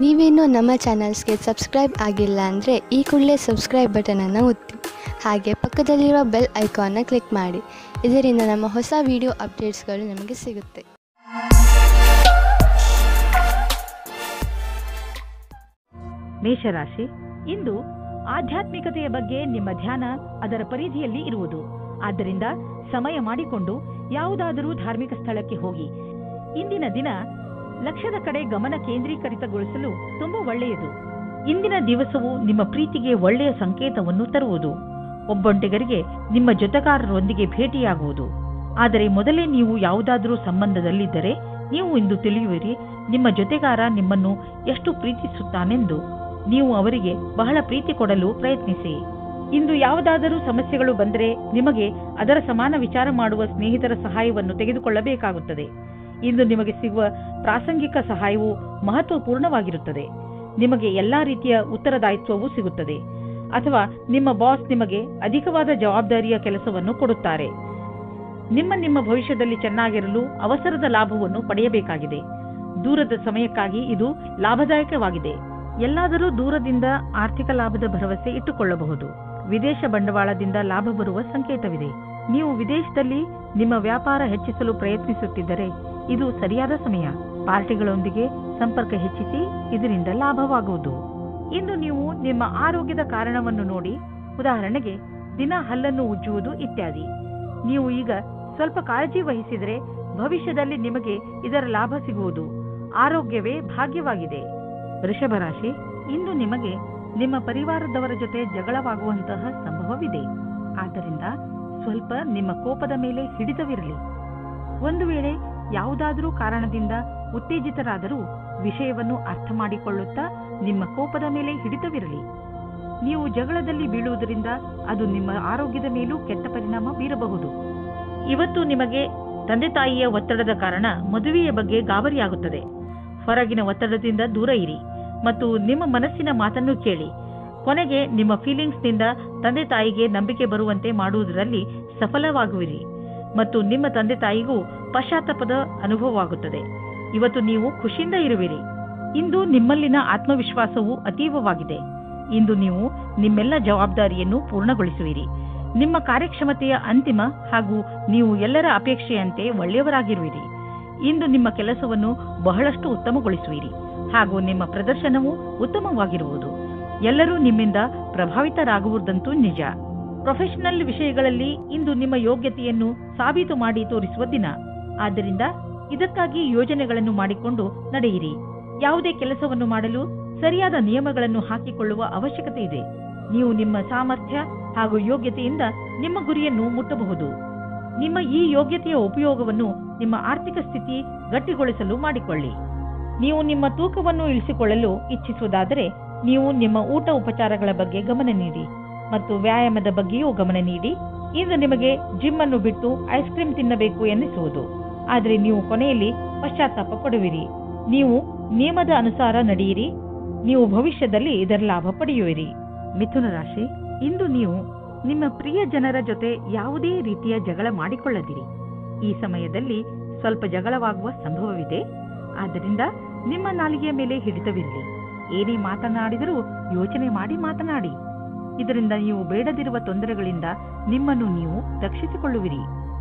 ನೀವೇನೂ ನಮ್ಮ ಚಾನಲ್ಸ್ಗೆ ಸಬ್ಸ್ಕ್ರೈಬ್ ಆಗಿಲ್ಲ ಅಂದರೆ ಈ ಕೂಡಲೇ ಸಬ್ಸ್ಕ್ರೈಬ್ ಬಟನನ್ನು ಒತ್ತಿ ಹಾಗೆ ಪಕ್ಕದಲ್ಲಿರುವ ಬೆಲ್ ಐಕಾನ್ನ ಕ್ಲಿಕ್ ಮಾಡಿ. ಇದರಿಂದ ನಮ್ಮ ಹೊಸ ವಿಡಿಯೋ ಅಪ್ಡೇಟ್ಸ್ಗಳು ನಿಮಗೆ ಸಿಗುತ್ತೆ. ಮೇಷರಾಶಿ, ಇಂದು ಆಧ್ಯಾತ್ಮಿಕತೆಯ ಬಗ್ಗೆ ನಿಮ್ಮ ಧ್ಯಾನ ಅದರ ಪರಿಧಿಯಲ್ಲಿ ಇರುವುದು. ಆದ್ದರಿಂದ ಸಮಯ ಮಾಡಿಕೊಂಡು ಯಾವುದಾದರೂ ಧಾರ್ಮಿಕ ಸ್ಥಳಕ್ಕೆ ಹೋಗಿ. ಇಂದಿನ ದಿನ ಲಕ್ಷ್ಯದ ಕಡೆ ಗಮನ ಕೇಂದ್ರೀಕರಿತಗೊಳಿಸಲು ತುಂಬಾ ಒಳ್ಳೆಯದು. ಇಂದಿನ ದಿವಸವು ನಿಮ್ಮ ಪ್ರೀತಿಗೆ ಒಳ್ಳೆಯ ಸಂಕೇತವನ್ನು ತರುವುದು. ಒಬ್ಬೊಂಟಿಗರಿಗೆ ನಿಮ್ಮ ಜೊತೆಗಾರರೊಂದಿಗೆ ಭೇಟಿಯಾಗುವುದು. ಆದರೆ ಮೊದಲೇ ನೀವು ಯಾವುದಾದರೂ ಸಂಬಂಧದಲ್ಲಿದ್ದರೆ ನೀವು ಇಂದು ತಿಳಿಯುವಿರಿ ನಿಮ್ಮ ಜೊತೆಗಾರ ನಿಮ್ಮನ್ನು ಎಷ್ಟು ಪ್ರೀತಿಸುತ್ತಾನೆಂದು. ನೀವು ಅವರಿಗೆ ಬಹಳ ಪ್ರೀತಿ ಕೊಡಲು ಪ್ರಯತ್ನಿಸಿ. ಇಂದು ಯಾವುದಾದರೂ ಸಮಸ್ಯೆಗಳು ಬಂದರೆ ನಿಮಗೆ ಅದರ ಸಮಾನ ವಿಚಾರ ಮಾಡುವ ಸ್ನೇಹಿತರ ಸಹಾಯವನ್ನು ತೆಗೆದುಕೊಳ್ಳಬೇಕಾಗುತ್ತದೆ. ಇಂದು ನಿಮಗೆ ಸಿಗುವ ಪ್ರಾಸಂಗಿಕ ಸಹಾಯವು ಮಹತ್ವಪೂರ್ಣವಾಗಿರುತ್ತದೆ. ನಿಮಗೆ ಎಲ್ಲಾ ರೀತಿಯ ಉತ್ತರದಾಯಿತ್ವವೂ ಸಿಗುತ್ತದೆ. ಅಥವಾ ನಿಮ್ಮ ಬಾಸ್ ನಿಮಗೆ ಅಧಿಕವಾದ ಜವಾಬ್ದಾರಿಯ ಕೆಲಸವನ್ನು ಕೊಡುತ್ತಾರೆ. ನಿಮ್ಮ ಭವಿಷ್ಯದಲ್ಲಿ ಚೆನ್ನಾಗಿರಲು ಅವಸರದ ಲಾಭವನ್ನು ಪಡೆಯಬೇಕಾಗಿದೆ. ದೂರದ ಸಮಯಕ್ಕಾಗಿ ಇದು ಲಾಭದಾಯಕವಾಗಿದೆ. ಎಲ್ಲಾದರೂ ದೂರದಿಂದ ಆರ್ಥಿಕ ಲಾಭದ ಭರವಸೆ ಇಟ್ಟುಕೊಳ್ಳಬಹುದು. ವಿದೇಶ ಬಂಡವಾಳದಿಂದ ಲಾಭ ಬರುವ ಸಂಕೇತವಿದೆ. ನೀವು ವಿದೇಶದಲ್ಲಿ ನಿಮ್ಮ ವ್ಯಾಪಾರ ಹೆಚ್ಚಿಸಲು ಪ್ರಯತ್ನಿಸುತ್ತಿದ್ದರೆ ಇದು ಸರಿಯಾದ ಸಮಯ. ಪಾರ್ಟಿಗಳೊಂದಿಗೆ ಸಂಪರ್ಕ ಹೆಚ್ಚಿಸಿ, ಇದರಿಂದ ಲಾಭವಾಗುವುದು. ಇಂದು ನೀವು ನಿಮ್ಮ ಆರೋಗ್ಯದ ಕಾರಣವನ್ನು ನೋಡಿ, ಉದಾಹರಣೆಗೆ ದಿನ ಹಲ್ಲನ್ನು ಉಜ್ಜುವುದು ಇತ್ಯಾದಿ. ನೀವು ಈಗ ಸ್ವಲ್ಪ ಕಾಳಜಿ ವಹಿಸಿದರೆ ಭವಿಷ್ಯದಲ್ಲಿ ನಿಮಗೆ ಇದರ ಲಾಭ ಸಿಗುವುದು. ಆರೋಗ್ಯವೇ ಭಾಗ್ಯವಾಗಿದೆ. ವೃಷಭ ರಾಶಿ, ಇಂದು ನಿಮಗೆ ನಿಮ್ಮ ಪರಿವಾರದವರ ಜೊತೆ ಜಗಳವಾಗುವಂತಹ ಸಂಭವವಿದೆ. ಆದ್ದರಿಂದ ಸ್ವಲ್ಪ ನಿಮ್ಮ ಕೋಪದ ಮೇಲೆ ಹಿಡಿತವಿರಲಿ. ಒಂದು ವೇಳೆ ಯಾವುದಾದರೂ ಕಾರಣದಿಂದ ಉತ್ತೇಜಿತರಾದರೂ ವಿಷಯವನ್ನು ಅರ್ಥ ಮಾಡಿಕೊಳ್ಳುತ್ತಾ ನಿಮ್ಮ ಕೋಪದ ಮೇಲೆ ಹಿಡಿತವಿರಲಿ. ನೀವು ಜಗಳದಲ್ಲಿ ಬೀಳುವುದರಿಂದ ಅದು ನಿಮ್ಮ ಆರೋಗ್ಯದ ಮೇಲೂ ಕೆಟ್ಟ ಪರಿಣಾಮ ಬೀರಬಹುದು. ಇವತ್ತು ನಿಮಗೆ ತಂದೆ ತಾಯಿಯ ಒತ್ತಡದ ಕಾರಣ ಮದುವೆಯ ಬಗ್ಗೆ ಗಾಬರಿಯಾಗುತ್ತದೆ. ಹೊರಗಿನ ಒತ್ತಡದಿಂದ ದೂರ ಇರಿ ಮತ್ತು ನಿಮ್ಮ ಮನಸ್ಸಿನ ಮಾತನ್ನು ಕೇಳಿ. ಕೊನೆಗೆ ನಿಮ್ಮ ಫೀಲಿಂಗ್ಸ್ನಿಂದ ತಂದೆ ತಾಯಿಗೆ ನಂಬಿಕೆ ಬರುವಂತೆ ಮಾಡುವುದರಲ್ಲಿ ಸಫಲವಾಗುವಿರಿ ಮತ್ತು ನಿಮ್ಮ ತಂದೆ ತಾಯಿಗೂ ಪಶ್ಚಾತ್ತಾಪದ ಅನುಭವವಾಗುತ್ತದೆ. ಇವತ್ತು ನೀವು ಖುಷಿಯಿಂದ ಇರುವಿರಿ. ಇಂದು ನಿಮ್ಮಲ್ಲಿನ ಆತ್ಮವಿಶ್ವಾಸವು ಅತೀವವಾಗಿದೆ. ಇಂದು ನೀವು ನಿಮ್ಮೆಲ್ಲ ಜವಾಬ್ದಾರಿಯನ್ನು ಪೂರ್ಣಗೊಳಿಸುವಿರಿ. ನಿಮ್ಮ ಕಾರ್ಯಕ್ಷಮತೆಯ ಅಂತಿಮ ಹಾಗೂ ನೀವು ಎಲ್ಲರ ಅಪೇಕ್ಷೆಯಂತೆ ಒಳ್ಳೆಯವರಾಗಿರುವಿರಿ. ಇಂದು ನಿಮ್ಮ ಕೆಲಸವನ್ನು ಬಹಳಷ್ಟು ಉತ್ತಮಗೊಳಿಸುವಿರಿ ಹಾಗೂ ನಿಮ್ಮ ಪ್ರದರ್ಶನವು ಉತ್ತಮವಾಗಿರುವುದು. ಎಲ್ಲರೂ ನಿಮ್ಮಿಂದ ಪ್ರಭಾವಿತರಾಗುವುದಂತೂ ನಿಜ. ಪ್ರೊಫೆಷನಲ್ ವಿಷಯಗಳಲ್ಲಿ ಇಂದು ನಿಮ್ಮ ಯೋಗ್ಯತೆಯನ್ನು ಸಾಬೀತು ಮಾಡಿ ತೋರಿಸುವ ದಿನ. ಆದ್ದರಿಂದ ಇದಕ್ಕಾಗಿ ಯೋಜನೆಗಳನ್ನು ಮಾಡಿಕೊಂಡು ನಡೆಯಿರಿ. ಯಾವುದೇ ಕೆಲಸವನ್ನು ಮಾಡಲು ಸರಿಯಾದ ನಿಯಮಗಳನ್ನು ಹಾಕಿಕೊಳ್ಳುವ ಅವಶ್ಯಕತೆ ಇದೆ. ನೀವು ನಿಮ್ಮ ಸಾಮರ್ಥ್ಯ ಹಾಗೂ ಯೋಗ್ಯತೆಯಿಂದ ನಿಮ್ಮ ಗುರಿಯನ್ನು ಮುಟ್ಟಬಹುದು. ನಿಮ್ಮ ಈ ಯೋಗ್ಯತೆಯ ಉಪಯೋಗವನ್ನು ನಿಮ್ಮ ಆರ್ಥಿಕ ಸ್ಥಿತಿ ಗಟ್ಟಿಗೊಳಿಸಲು ಮಾಡಿಕೊಳ್ಳಿ. ನೀವು ನಿಮ್ಮ ತೂಕವನ್ನು ಇಳಿಸಿಕೊಳ್ಳಲು ಇಚ್ಛಿಸುವುದಾದರೆ ನೀವು ನಿಮ್ಮ ಊಟ ಉಪಚಾರಗಳ ಬಗ್ಗೆ ಗಮನ ನೀಡಿ ಮತ್ತು ವ್ಯಾಯಾಮದ ಬಗ್ಗೆಯೂ ಗಮನ ನೀಡಿ. ಇಂದು ನಿಮಗೆ ಜಿಮ್ ಅನ್ನು ಬಿಟ್ಟು ಐಸ್ ಕ್ರೀಮ್ ತಿನ್ನಬೇಕು ಎನ್ನಿಸುವುದು. ಆದರೆ ನೀವು ಕೊನೆಯಲ್ಲಿ ಪಶ್ಚಾತ್ತಾಪ ಪಡುವಿರಿ. ನೀವು ನಿಯಮದ ಅನುಸಾರ ನಡೆಯಿರಿ. ನೀವು ಭವಿಷ್ಯದಲ್ಲಿ ಇದರ ಲಾಭ ಪಡೆಯುವಿರಿ. ಮಿಥುನ ರಾಶಿ, ಇಂದು ನೀವು ನಿಮ್ಮ ಪ್ರಿಯ ಜನರ ಜೊತೆ ಯಾವುದೇ ರೀತಿಯ ಜಗಳ ಮಾಡಿಕೊಳ್ಳದಿರಿ. ಈ ಸಮಯದಲ್ಲಿ ಸ್ವಲ್ಪ ಜಗಳವಾಗುವ ಸಂಭವವಿದೆ. ಆದ್ದರಿಂದ ನಿಮ್ಮ ನಾಲಿಗೆಯ ಮೇಲೆ ಹಿಡಿತವಿರಲಿ. ಏನೇ ಮಾತನಾಡಿದರೂ ಯೋಚನೆ ಮಾಡಿ ಮಾತನಾಡಿ. ಇದರಿಂದ ನೀವು ಬೇಡದಿರುವ ತೊಂದರೆಗಳಿಂದ ನಿಮ್ಮನ್ನು ನೀವು ರಕ್ಷಿಸಿಕೊಳ್ಳುವಿರಿ.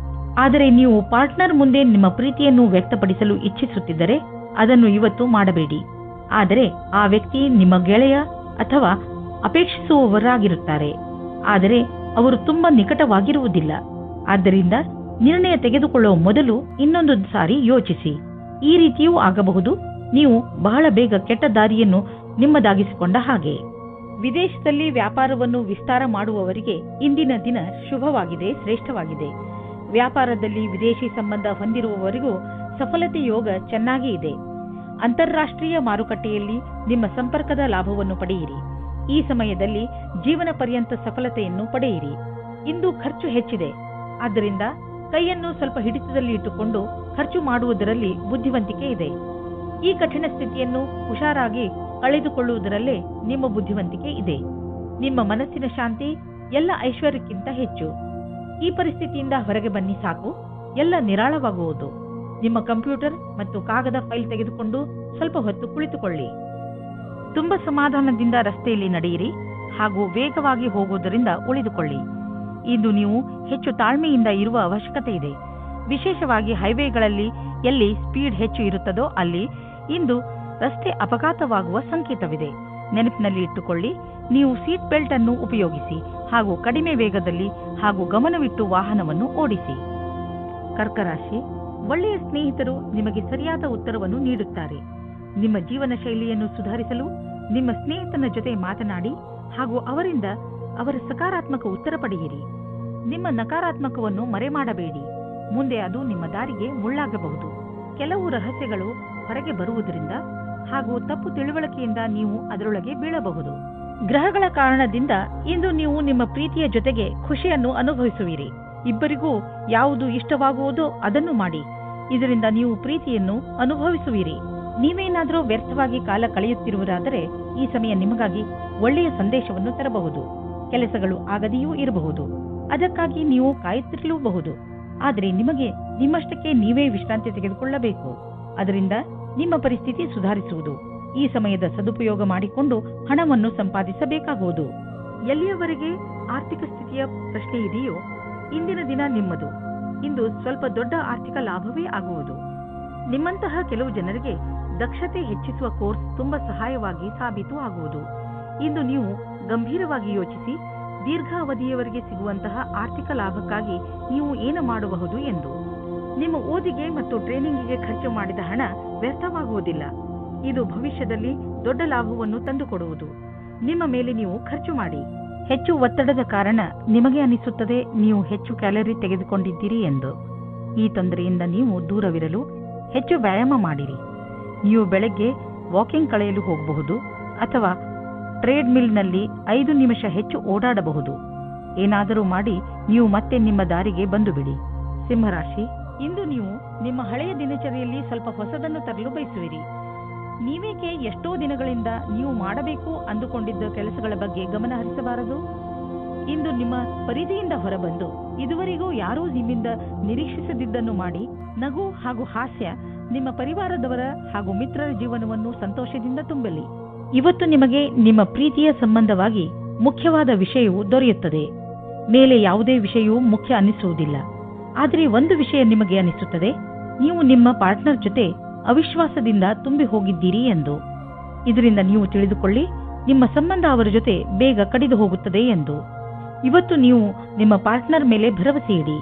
ಆದರೆ ನೀವು ಪಾರ್ಟ್ನರ್ ಮುಂದೆ ನಿಮ್ಮ ಪ್ರೀತಿಯನ್ನು ವ್ಯಕ್ತಪಡಿಸಲು ಇಚ್ಛಿಸುತ್ತಿದ್ದರೆ ಅದನ್ನು ಇವತ್ತು ಮಾಡಬೇಡಿ. ಆದರೆ ಆ ವ್ಯಕ್ತಿ ನಿಮ್ಮ ಗೆಳೆಯ ಅಥವಾ ಅಪೇಕ್ಷಿಸುವವರಾಗಿರುತ್ತಾರೆ. ಆದರೆ ಅವರು ತುಂಬಾ ನಿಕಟವಾಗಿರುವುದಿಲ್ಲ. ಆದ್ದರಿಂದ ನಿರ್ಣಯ ತೆಗೆದುಕೊಳ್ಳುವ ಮೊದಲು ಇನ್ನೊಂದು ಸಾರಿ ಯೋಚಿಸಿ. ಈ ರೀತಿಯೂ ಆಗಬಹುದು. ನೀವು ಬಹಳ ಬೇಗ ಕೆಟ್ಟ ದಾರಿಯನ್ನು ನಿಮ್ಮದಾಗಿಸಿಕೊಂಡ ಹಾಗೆ. ವಿದೇಶದಲ್ಲಿ ವ್ಯಾಪಾರವನ್ನು ವಿಸ್ತಾರ ಮಾಡುವವರಿಗೆ ಇಂದಿನ ದಿನ ಶುಭವಾಗಿದೆ, ಶ್ರೇಷ್ಠವಾಗಿದೆ. ವ್ಯಾಪಾರದಲ್ಲಿ ವಿದೇಶಿ ಸಂಬಂಧ ಹೊಂದಿರುವವರಿಗೂ ಸಫಲತೆ ಯೋಗ ಚೆನ್ನಾಗಿ ಇದೆ. ಅಂತಾರಾಷ್ಟ್ರೀಯ ಮಾರುಕಟ್ಟೆಯಲ್ಲಿ ನಿಮ್ಮ ಸಂಪರ್ಕದ ಲಾಭವನ್ನು ಪಡೆಯಿರಿ. ಈ ಸಮಯದಲ್ಲಿ ಜೀವನ ಪರ್ಯಂತ ಸಫಲತೆಯನ್ನು ಪಡೆಯಿರಿ. ಇಂದು ಖರ್ಚು ಹೆಚ್ಚಿದೆ. ಆದ್ದರಿಂದ ಕೈಯನ್ನು ಸ್ವಲ್ಪ ಹಿಡಿತದಲ್ಲಿ ಇಟ್ಟುಕೊಂಡು ಖರ್ಚು ಮಾಡುವುದರಲ್ಲಿ ಬುದ್ಧಿವಂತಿಕೆ ಇದೆ. ಈ ಕಠಿಣ ಸ್ಥಿತಿಯನ್ನು ಹುಷಾರಾಗಿ ಕಳೆದುಕೊಳ್ಳುವುದರಲ್ಲೇ ನಿಮ್ಮ ಬುದ್ಧಿವಂತಿಕೆ ಇದೆ. ನಿಮ್ಮ ಮನಸ್ಸಿನ ಶಾಂತಿ ಎಲ್ಲ ಐಶ್ವರ್ಯಕ್ಕಿಂತ ಹೆಚ್ಚು. ಈ ಪರಿಸ್ಥಿತಿಯಿಂದ ಹೊರಗೆ ಬನ್ನಿ ಸಾಕು, ಎಲ್ಲ ನಿರಾಳವಾಗುವುದು. ನಿಮ್ಮ ಕಂಪ್ಯೂಟರ್ ಮತ್ತು ಕಾಗದ ಫೈಲ್ ತೆಗೆದುಕೊಂಡು ಸ್ವಲ್ಪ ಹೊತ್ತು ಕುಳಿತುಕೊಳ್ಳಿ. ತುಂಬ ಸಮಾಧಾನದಿಂದ ರಸ್ತೆಯಲ್ಲಿ ನಡೆಯಿರಿ ಹಾಗೂ ವೇಗವಾಗಿ ಹೋಗುವುದರಿಂದ ಉಳಿದುಕೊಳ್ಳಿ. ಇಂದು ನೀವು ಹೆಚ್ಚು ತಾಳ್ಮೆಯಿಂದ ಇರುವ ಅವಶ್ಯಕತೆ ಇದೆ. ವಿಶೇಷವಾಗಿ ಹೈವೇಗಳಲ್ಲಿ ಎಲ್ಲಿ ಸ್ಪೀಡ್ ಹೆಚ್ಚು ಇರುತ್ತದೋ ಅಲ್ಲಿ ಇಂದು ರಸ್ತೆ ಅಪಘಾತವಾಗುವ ಸಂಕೇತವಿದೆ. ನೆನಪಿನಲ್ಲಿ ಇಟ್ಟುಕೊಳ್ಳಿ, ನೀವು ಸೀಟ್ ಬೆಲ್ಟ್ ಅನ್ನು ಉಪಯೋಗಿಸಿ ಹಾಗೂ ಕಡಿಮೆ ವೇಗದಲ್ಲಿ ಹಾಗೂ ಗಮನವಿಟ್ಟು ವಾಹನವನ್ನು ಓಡಿಸಿ. ಕರ್ಕರಾಶಿ, ಒಳ್ಳೆಯ ಸ್ನೇಹಿತರು ನಿಮಗೆ ಸರಿಯಾದ ಉತ್ತರವನ್ನು ನೀಡುತ್ತಾರೆ. ನಿಮ್ಮ ಜೀವನ ಶೈಲಿಯನ್ನು ಸುಧಾರಿಸಲು ನಿಮ್ಮ ಸ್ನೇಹಿತನ ಜೊತೆ ಮಾತನಾಡಿ ಹಾಗೂ ಅವರಿಂದ ಅವರ ಸಕಾರಾತ್ಮಕ ಉತ್ತರ ಪಡೆಯಿರಿ. ನಿಮ್ಮ ನಕಾರಾತ್ಮಕವನ್ನು ಮರೆಮಾಡಬೇಡಿ. ಮುಂದೆ ಅದು ನಿಮ್ಮ ದಾರಿಗೆ ಮುಳ್ಳಾಗಬಹುದು. ಕೆಲವು ರಹಸ್ಯಗಳು ಹೊರಗೆ ಬರುವುದರಿಂದ ಹಾಗೂ ತಪ್ಪು ತಿಳುವಳಿಕೆಯಿಂದ ನೀವು ಅದರೊಳಗೆ ಬೀಳಬಹುದು. ಗ್ರಹಗಳ ಕಾರಣದಿಂದ ಇಂದು ನೀವು ನಿಮ್ಮ ಪ್ರೀತಿಯ ಜೊತೆಗೆ ಖುಷಿಯನ್ನು ಅನುಭವಿಸುವಿರಿ. ಇಬ್ಬರಿಗೂ ಯಾವುದು ಇಷ್ಟವಾಗುವುದೋ ಅದನ್ನು ಮಾಡಿ. ಇದರಿಂದ ನೀವು ಪ್ರೀತಿಯನ್ನು ಅನುಭವಿಸುವಿರಿ. ನೀವೇನಾದರೂ ವ್ಯರ್ಥವಾಗಿ ಕಾಲ ಕಳೆಯುತ್ತಿರುವುದಾದರೆ ಈ ಸಮಯ ನಿಮಗಾಗಿ ಒಳ್ಳೆಯ ಸಂದೇಶವನ್ನು ತರಬಹುದು. ಕೆಲಸಗಳು ಆಗದೆಯೂ ಇರಬಹುದು. ಅದಕ್ಕಾಗಿ ನೀವು ಕಾಯುತ್ತಿರಲೂಬಹುದು. ಆದರೆ ನಿಮಗೆ ನಿಮ್ಮಷ್ಟಕ್ಕೆ ನೀವೇ ವಿಶ್ರಾಂತಿ ತೆಗೆದುಕೊಳ್ಳಬೇಕು. ಅದರಿಂದ ನಿಮ್ಮ ಪರಿಸ್ಥಿತಿ ಸುಧಾರಿಸುವುದು. ಈ ಸಮಯದ ಸದುಪಯೋಗ ಮಾಡಿಕೊಂಡು ಹಣವನ್ನು ಸಂಪಾದಿಸಬೇಕಾಗುವುದು. ಎಲ್ಲಿಯವರೆಗೆ ಆರ್ಥಿಕ ಸ್ಥಿತಿಯ ಪ್ರಶ್ನೆ ಇದೆಯೋ ಇಂದಿನ ದಿನ ನಿಮ್ಮದು. ಇಂದು ಸ್ವಲ್ಪ ದೊಡ್ಡ ಆರ್ಥಿಕ ಲಾಭವೇ ಆಗುವುದು. ನಿಮ್ಮಂತಹ ಕೆಲವು ಜನರಿಗೆ ದಕ್ಷತೆ ಹೆಚ್ಚಿಸುವ ಕೋರ್ಸ್ ತುಂಬಾ ಸಹಾಯವಾಗಿ ಸಾಬೀತು ಆಗುವುದು. ಇಂದು ನೀವು ಗಂಭೀರವಾಗಿ ಯೋಚಿಸಿ ದೀರ್ಘಾವಧಿಯವರೆಗೆ ಸಿಗುವಂತಹ ಆರ್ಥಿಕ ಲಾಭಕ್ಕಾಗಿ ನೀವು ಏನು ಮಾಡಬಹುದು ಎಂದು. ನಿಮ್ಮ ಓದಿಗೆ ಮತ್ತು ಟ್ರೈನಿಂಗಿಗೆ ಖರ್ಚು ಮಾಡಿದ ಹಣ ವ್ಯರ್ಥವಾಗುವುದಿಲ್ಲ. ಇದು ಭವಿಷ್ಯದಲ್ಲಿ ದೊಡ್ಡ ಲಾಭವನ್ನು ತಂದುಕೊಡುವುದು. ನಿಮ್ಮ ಮೇಲೆ ನೀವು ಖರ್ಚು ಮಾಡಿ. ಹೆಚ್ಚು ಒತ್ತಡದ ಕಾರಣ ನಿಮಗೆ ಅನಿಸುತ್ತದೆ ನೀವು ಹೆಚ್ಚು ಕ್ಯಾಲರಿ ತೆಗೆದುಕೊಂಡಿದ್ದೀರಿ ಎಂದು. ಈ ತೊಂದರೆಯಿಂದ ನೀವು ದೂರವಿರಲು ಹೆಚ್ಚು ವ್ಯಾಯಾಮ ಮಾಡಿರಿ. ನೀವು ಬೆಳಗ್ಗೆ ವಾಕಿಂಗ್ ಕಳೆಯಲು ಹೋಗಬಹುದು ಅಥವಾ ಟ್ರೇಡ್ ಮಿಲ್ನಲ್ಲಿ 5 ನಿಮಿಷ ಹೆಚ್ಚು ಓಡಾಡಬಹುದು. ಏನಾದರೂ ಮಾಡಿ ನೀವು ಮತ್ತೆ ನಿಮ್ಮ ದಾರಿಗೆ ಬಂದು ಬಿಡಿ. ಸಿಂಹರಾಶಿ, ಇಂದು ನೀವು ನಿಮ್ಮ ಹಳೆಯ ದಿನಚರಿಯಲ್ಲಿ ಸ್ವಲ್ಪ ಹೊಸದನ್ನು ತರಲು ಬಯಸುವಿರಿ. ನೀವೇಕೆ ಎಷ್ಟೋ ದಿನಗಳಿಂದ ನೀವು ಮಾಡಬೇಕು ಅಂದುಕೊಂಡಿದ್ದ ಕೆಲಸಗಳ ಬಗ್ಗೆ ಗಮನ ಹರಿಸಬಾರದು? ಇಂದು ನಿಮ್ಮ ಪರಿಧಿಯಿಂದ ಹೊರಬಂದು ಇದುವರೆಗೂ ಯಾರೂ ನಿಮ್ಮಿಂದ ನಿರೀಕ್ಷಿಸದಿದ್ದನ್ನು ಮಾಡಿ ನಗು ಹಾಗೂ ಹಾಸ್ಯ ನಿಮ್ಮ ಪರಿವಾರದವರ ಹಾಗೂ ಮಿತ್ರರ ಜೀವನವನ್ನು ಸಂತೋಷದಿಂದ ತುಂಬಲಿ. ಇವತ್ತು ನಿಮಗೆ ನಿಮ್ಮ ಪ್ರೀತಿಯ ಸಂಬಂಧವಾಗಿ ಮುಖ್ಯವಾದ ವಿಷಯವು ದೊರೆಯುತ್ತದೆ. ಮೇಲೆ ಯಾವುದೇ ವಿಷಯವೂ ಮುಖ್ಯ ಅನಿಸುವುದಿಲ್ಲ. ಆದರೆ ಒಂದು ವಿಷಯ ನಿಮಗೆ ಅನಿಸುತ್ತದೆ, ನೀವು ನಿಮ್ಮ ಪಾರ್ಟ್ನರ್ ಜೊತೆ ಅವಿಶ್ವಾಸದಿಂದ ತುಂಬಿ ಹೋಗಿದ್ದೀರಿ ಎಂದು. ಇದರಿಂದ ನೀವು ತಿಳಿದುಕೊಳ್ಳಿ, ನಿಮ್ಮ ಸಂಬಂಧ ಅವರ ಜೊತೆ ಬೇಗ ಕಡಿದು ಹೋಗುತ್ತದೆ ಎಂದು. ಇವತ್ತು ನೀವು ನಿಮ್ಮ ಪಾರ್ಟ್ನರ್ ಮೇಲೆ ಭರವಸೆ ಇಡಿ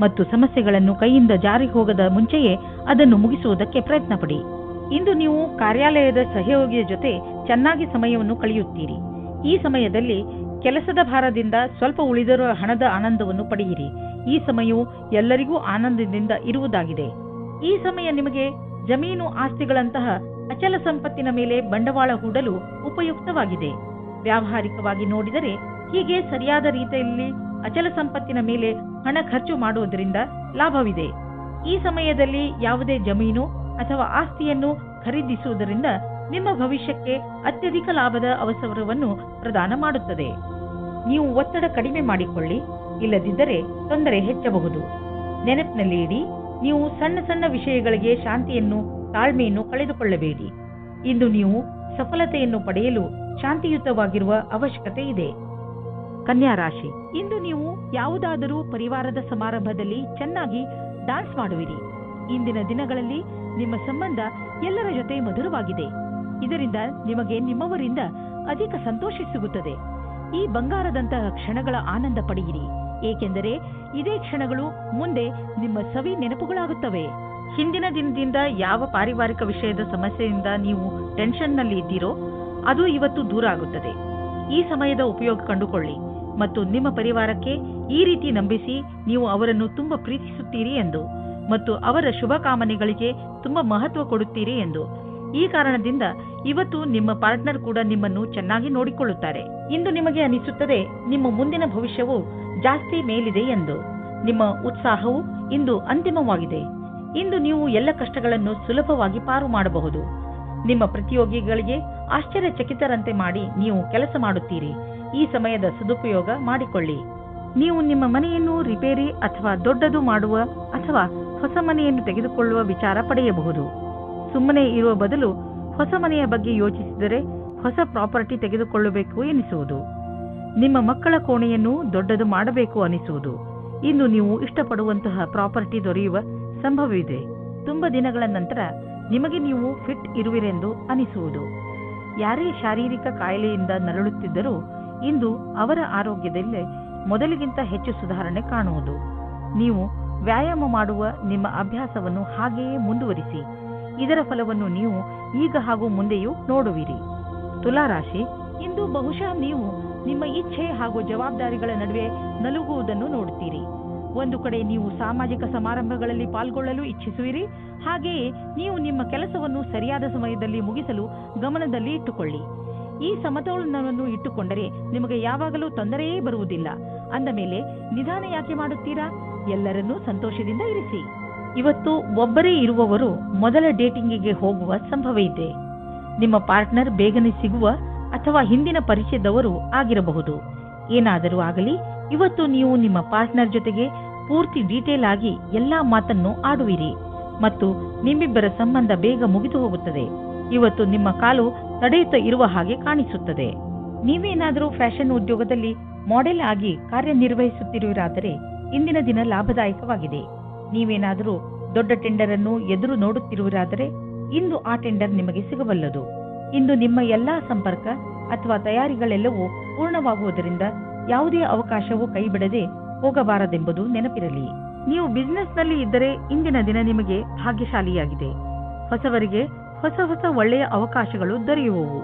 ಮತ್ತು ಸಮಸ್ಯೆಗಳನ್ನು ಕೈಯಿಂದ ಜಾರಿ ಹೋಗದ ಮುಂಚೆಯೇ ಅದನ್ನು ಮುಗಿಸುವುದಕ್ಕೆ ಪ್ರಯತ್ನ ಪಡಿ. ಇಂದು ನೀವು ಕಾರ್ಯಾಲಯದ ಸಹಯೋಗಿಯ ಜೊತೆ ಚೆನ್ನಾಗಿ ಸಮಯವನ್ನು ಕಳೆಯುತ್ತೀರಿ. ಈ ಸಮಯದಲ್ಲಿ ಕೆಲಸದ ಭಾರದಿಂದ ಸ್ವಲ್ಪ ಉಳಿದಿರುವ ಹಣದ ಆನಂದವನ್ನು ಪಡೆಯಿರಿ. ಈ ಸಮಯವು ಎಲ್ಲರಿಗೂ ಆನಂದದಿಂದ ಇರುವುದಾಗಿದೆ. ಈ ಸಮಯ ನಿಮಗೆ ಜಮೀನು ಆಸ್ತಿಗಳಂತಹ ಅಚಲ ಸಂಪತ್ತಿನ ಮೇಲೆ ಬಂಡವಾಳ ಹೂಡಲು ಉಪಯುಕ್ತವಾಗಿದೆ. ವ್ಯಾವಹಾರಿಕವಾಗಿ ನೋಡಿದರೆ ಹೀಗೆ ಸರಿಯಾದ ರೀತಿಯಲ್ಲಿ ಅಚಲ ಸಂಪತ್ತಿನ ಮೇಲೆ ಹಣ ಖರ್ಚು ಮಾಡುವುದರಿಂದ ಲಾಭವಿದೆ. ಈ ಸಮಯದಲ್ಲಿ ಯಾವುದೇ ಜಮೀನು ಅಥವಾ ಆಸ್ತಿಯನ್ನು ಖರೀದಿಸುವುದರಿಂದ ನಿಮ್ಮ ಭವಿಷ್ಯಕ್ಕೆ ಅತ್ಯಧಿಕ ಲಾಭದ ಅವಸರವನ್ನು ಪ್ರದಾನ ಮಾಡುತ್ತದೆ. ನೀವು ಒತ್ತಡ ಕಡಿಮೆ ಮಾಡಿಕೊಳ್ಳಿ, ಇಲ್ಲದಿದ್ದರೆ ತೊಂದರೆ ಹೆಚ್ಚಬಹುದು. ನೆನಪಿನಲ್ಲಿ ಇಡಿ, ನೀವು ಸಣ್ಣ ಸಣ್ಣ ವಿಷಯಗಳಿಗೆ ಶಾಂತಿಯನ್ನು ತಾಳ್ಮೆಯನ್ನು ಕಳೆದುಕೊಳ್ಳಬೇಡಿ. ಇಂದು ನೀವು ಸಫಲತೆಯನ್ನು ಪಡೆಯಲು ಶಾಂತಿಯುತವಾಗಿರುವ ಅವಶ್ಯಕತೆ ಇದೆ. ಕನ್ಯಾ ರಾಶಿ, ಇಂದು ನೀವು ಯಾವುದಾದರೂ ಪರಿವಾರದ ಸಮಾರಂಭದಲ್ಲಿ ಚೆನ್ನಾಗಿ ಡಾನ್ಸ್ ಮಾಡುವಿರಿ. ಇಂದಿನ ದಿನಗಳಲ್ಲಿ ನಿಮ್ಮ ಸಂಬಂಧ ಎಲ್ಲರ ಜೊತೆ ಮಧುರವಾಗಿದೆ. ಇದರಿಂದ ನಿಮಗೆ ನಿಮ್ಮವರಿಂದ ಅಧಿಕ ಸಂತೋಷ ಸಿಗುತ್ತದೆ. ಈ ಬಂಗಾರದಂತಹ ಕ್ಷಣಗಳ ಆನಂದ ಪಡೆಯಿರಿ, ಏಕೆಂದರೆ ಇದೇ ಕ್ಷಣಗಳು ಮುಂದೆ ನಿಮ್ಮ ಸವಿ ನೆನಪುಗಳಾಗುತ್ತವೆ. ಹಿಂದಿನ ದಿನದಿಂದ ಯಾವ ಪಾರಿವಾರಿಕ ವಿಷಯದ ಸಮಸ್ಯೆಯಿಂದ ನೀವು ಟೆನ್ಷನ್ನಲ್ಲಿ ಇದ್ದೀರೋ ಅದು ಇವತ್ತು ದೂರ ಆಗುತ್ತದೆ. ಈ ಸಮಯದ ಉಪಯೋಗ ಕಂಡುಕೊಳ್ಳಿ ಮತ್ತು ನಿಮ್ಮ ಪರಿವಾರಕ್ಕೆ ಈ ರೀತಿ ನಂಬಿಸಿ ನೀವು ಅವರನ್ನು ತುಂಬಾ ಪ್ರೀತಿಸುತ್ತೀರಿ ಎಂದು ಮತ್ತು ಅವರ ಶುಭ ಕಾಮನೆಗಳಿಗೆ ತುಂಬಾ ಮಹತ್ವ ಕೊಡುತ್ತೀರಿ ಎಂದು. ಈ ಕಾರಣದಿಂದ ಇವತ್ತು ನಿಮ್ಮ ಪಾರ್ಟ್ನರ್ ಕೂಡ ನಿಮ್ಮನ್ನು ಚೆನ್ನಾಗಿ ನೋಡಿಕೊಳ್ಳುತ್ತಾರೆ. ಇಂದು ನಿಮಗೆ ಅನಿಸುತ್ತದೆ ನಿಮ್ಮ ಮುಂದಿನ ಭವಿಷ್ಯವು ಜಾಸ್ತಿ ಮೇಲಿದೆ ಎಂದು. ನಿಮ್ಮ ಉತ್ಸಾಹವು ಇಂದು ಅಂತಿಮವಾಗಿದೆ. ಇಂದು ನೀವು ಎಲ್ಲ ಕಷ್ಟಗಳನ್ನು ಸುಲಭವಾಗಿ ಪಾರು ಮಾಡಬಹುದು. ನಿಮ್ಮ ಪ್ರತಿಯೋಗಿಗಳಿಗೆ ಆಶ್ಚರ್ಯಚಕಿತರಂತೆ ಮಾಡಿ ನೀವು ಕೆಲಸ ಮಾಡುತ್ತೀರಿ. ಈ ಸಮಯದ ಸದುಪಯೋಗ ಮಾಡಿಕೊಳ್ಳಿ. ನೀವು ನಿಮ್ಮ ಮನೆಯನ್ನು ರಿಪೇರಿ ಅಥವಾ ದೊಡ್ಡದು ಮಾಡುವ ಅಥವಾ ಹೊಸ ಮನೆಯನ್ನು ತೆಗೆದುಕೊಳ್ಳುವ ವಿಚಾರ ಪಡೆಯಬಹುದು. ಸುಮ್ಮನೆ ಇರುವ ಬದಲು ಹೊಸ ಮನೆಯ ಬಗ್ಗೆ ಯೋಚಿಸಿದರೆ ಹೊಸ ಪ್ರಾಪರ್ಟಿ ತೆಗೆದುಕೊಳ್ಳಬೇಕು ಎನಿಸುವುದು. ನಿಮ್ಮ ಮಕ್ಕಳ ಕೋಣೆಯನ್ನು ದೊಡ್ಡದು ಮಾಡಬೇಕು ಅನಿಸುವುದು. ಇಂದು ನೀವು ಇಷ್ಟಪಡುವಂತಹ ಪ್ರಾಪರ್ಟಿ ದೊರೆಯುವ ಸಂಭವವಿದೆ. ತುಂಬ ದಿನಗಳ ನಂತರ ನಿಮಗೆ ನೀವು ಫಿಟ್ ಇರುವಿರೆಂದು ಅನಿಸುವುದು. ಯಾರೇ ಶಾರೀರಿಕ ಕಾಯಿಲೆಯಿಂದ ನರಳುತ್ತಿದ್ದರೂ ಇಂದು ಅವರ ಆರೋಗ್ಯದಲ್ಲಿ ಮೊದಲಿಗಿಂತ ಹೆಚ್ಚು ಸುಧಾರಣೆ ಕಾಣುವುದು. ನೀವು ವ್ಯಾಯಾಮ ಮಾಡುವ ನಿಮ್ಮ ಅಭ್ಯಾಸವನ್ನು ಹಾಗೆಯೇ ಮುಂದುವರಿಸಿ. ಇದರ ಫಲವನ್ನು ನೀವು ಈಗ ಹಾಗೂ ಮುಂದೆಯೂ ನೋಡುವಿರಿ. ತುಲಾರಾಶಿ, ಇಂದು ಬಹುಶಃ ನೀವು ನಿಮ್ಮ ಇಚ್ಛೆ ಹಾಗೂ ಜವಾಬ್ದಾರಿಗಳ ನಡುವೆ ನಲುಗುವುದನ್ನು ನೋಡುತ್ತೀರಿ. ಒಂದು ಕಡೆ ನೀವು ಸಾಮಾಜಿಕ ಸಮಾರಂಭಗಳಲ್ಲಿ ಪಾಲ್ಗೊಳ್ಳಲು ಇಚ್ಛಿಸುವಿರಿ, ಹಾಗೆಯೇ ನೀವು ನಿಮ್ಮ ಕೆಲಸವನ್ನು ಸರಿಯಾದ ಸಮಯದಲ್ಲಿ ಮುಗಿಸಲು ಗಮನದಲ್ಲಿ ಇಟ್ಟುಕೊಳ್ಳಿ. ಈ ಸಮತೋಲನವನ್ನು ಇಟ್ಟುಕೊಂಡರೆ ನಿಮಗೆ ಯಾವಾಗಲೂ ತೊಂದರೆಯೇ ಬರುವುದಿಲ್ಲ. ಅಂದ ಮೇಲೆ ನಿಧಾನ ಯಾಕೆ ಮಾಡುತ್ತೀರಾ? ಎಲ್ಲರನ್ನೂ ಸಂತೋಷದಿಂದ ಇರಿಸಿ. ಇವತ್ತು ಒಬ್ಬರೇ ಇರುವವರು ಮೊದಲ ಡೇಟಿಂಗಿಗೆ ಹೋಗುವ ಸಂಭವ ಇದೆ. ನಿಮ್ಮ ಪಾರ್ಟ್ನರ್ ಬೇಗನೆ ಸಿಗುವ ಅಥವಾ ಹಿಂದಿನ ಪರಿಚಯದವರು ಆಗಿರಬಹುದು. ಏನಾದರೂ ಆಗಲಿ, ಇವತ್ತು ನೀವು ನಿಮ್ಮ ಪಾರ್ಟ್ನರ್ ಜೊತೆಗೆ ಪೂರ್ತಿ ಡೀಟೇಲ್ ಆಗಿ ಎಲ್ಲಾ ಮಾತನ್ನು ಆಡುವಿರಿ ಮತ್ತು ನಿಮ್ಮಿಬ್ಬರ ಸಂಬಂಧ ಬೇಗ ಮುಗಿದು ಹೋಗುತ್ತದೆ. ಇವತ್ತು ನಿಮ್ಮ ಕಾಲು ತಡೆಯುತ್ತಾ ಇರುವ ಹಾಗೆ ಕಾಣಿಸುತ್ತದೆ. ನೀವೇನಾದರೂ ಫ್ಯಾಷನ್ ಉದ್ಯೋಗದಲ್ಲಿ ಮಾಡೆಲ್ ಆಗಿ ಕಾರ್ಯನಿರ್ವಹಿಸುತ್ತಿರುವಿರಾದರೆ ಇಂದಿನ ದಿನ ಲಾಭದಾಯಕವಾಗಿದೆ. ನೀವೇನಾದರೂ ದೊಡ್ಡ ಟೆಂಡರ್ ಅನ್ನು ಎದುರು ನೋಡುತ್ತಿರುವಿರಾದರೆ ಇಂದು ಆ ಟೆಂಡರ್ ನಿಮಗೆ ಸಿಗಬಲ್ಲದು. ಇಂದು ನಿಮ್ಮ ಎಲ್ಲಾ ಸಂಪರ್ಕ ಅಥವಾ ತಯಾರಿಗಳೆಲ್ಲವೂ ಪೂರ್ಣವಾಗುವುದರಿಂದ ಯಾವುದೇ ಅವಕಾಶವೂ ಕೈಬಿಡದೆ ಹೋಗಬಾರದೆಂಬುದು ನೆನಪಿರಲಿ. ನೀವು ಬಿಸಿನೆಸ್ನಲ್ಲಿ ಇದ್ದರೆ ಇಂದಿನ ದಿನ ನಿಮಗೆ ಭಾಗ್ಯಶಾಲಿಯಾಗಿದೆ. ಹೊಸವರಿಗೆ ಹೊಸ ಹೊಸ ಒಳ್ಳೆಯ ಅವಕಾಶಗಳು ದೊರೆಯುವವು